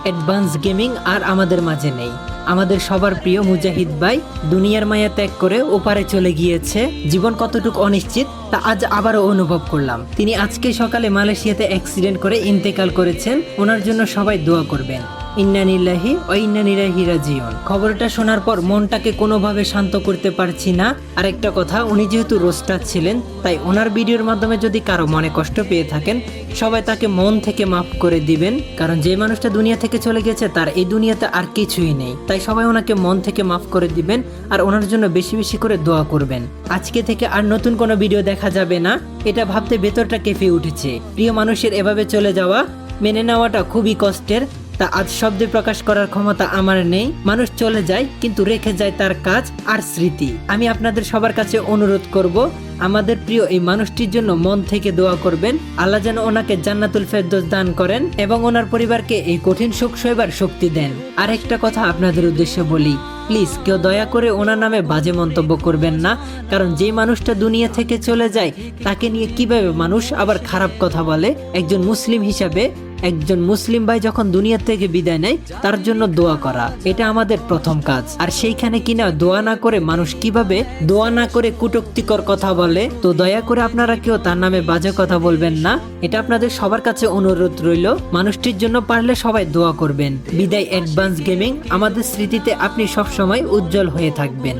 Advance gaming আর আমাদের মাঝে নেই। আমাদের সবার প্রিয় মুজাহিদ ভাই দুনিয়ার মায়া ত্যাগ করে ওপারে চলে গিয়েছে। জীবন কতটুকু অনিশ্চিত তা আজ আবারও অনুভব করলাম। তিনি আজকে সকালে মালয়েশিয়াতে অ্যাক্সিডেন্ট করে ইন্তেকাল করেছেন। ওনার জন্য সবাই দোয়া করবেন। ইন্না লিল্লাহি ওয়া ইন্না ইলাইহি রাজিউন। খবরটা শোনার পর মনটাকে কোনোভাবে শান্ত করতে পারছি না। আর একটা কথা, উনি যেহেতু রোস্টার ছিলেন, তাই ওনার ভিডিওর মাধ্যমে যদি কারো মনে কষ্ট পেয়ে থাকেন, সবাই তাকে মন থেকে মাফ করে দিবেন। কারণ যে মানুষটা দুনিয়া থেকে চলে গেছে তার এই দুনিয়াতে আর কিছুই নেই। তাই সবাই ওনাকে মন থেকে মাফ করে দিবেন আর ওনার জন্য বেশি বেশি করে দোয়া করবেন। আজকে থেকে আর নতুন কোনো ভিডিও দেখা যাবে না, এটা ভাবতে ভেতরটা কেঁপে উঠেছে। প্রিয় মানুষের এভাবে চলে যাওয়া মেনে নেওয়াটা খুবই কষ্টের। তা আজ শব্দে প্রকাশ করার ক্ষমতা আমার নেই। মানুষ চলে যায় কিন্তু রেখে যায় তার কাজ আর স্মৃতি। আমি আপনাদের সবার কাছে অনুরোধ করব, আমাদের প্রিয় এই মানুষটির জন্য মন থেকে দোয়া করবেন। আল্লাহ যেন ওনাকে জান্নাতুল ফেরদৌস দান করেন এবং ওনার পরিবারকে এই কঠিন সুখ সইবার শক্তি দেন। আর একটা কথা আপনাদের উদ্দেশ্যে বলি, প্লিজ কেউ দয়া করে ওনার নামে বাজে মন্তব্য করবেন না। কারণ যে মানুষটা দুনিয়া থেকে চলে যায় তাকে নিয়ে কিভাবে মানুষ আবার খারাপ কথা বলে। একজন মুসলিম হিসাবে একজন মুসলিম ভাই যখন দুনিয়া থেকে বিদায় নেয় তার জন্য দোয়া করা, এটা আমাদের প্রথম কাজ। আর সেইখানে কিনা দোয়া না করে মানুষ কিভাবে দোয়া না করে কটূক্তিকর কথা বলে। তো দয়া করে আপনারা কেউ তার নামে বাজে কথা বলবেন না, এটা আপনাদের সবার কাছে অনুরোধ রইল। মানুষটির জন্য পারলে সবাই দোয়া করবেন। বিদায় অ্যাডভান্স গেমিং। আমাদের স্মৃতিতে আপনি সব সময় উজ্জ্বল হয়ে থাকবেন।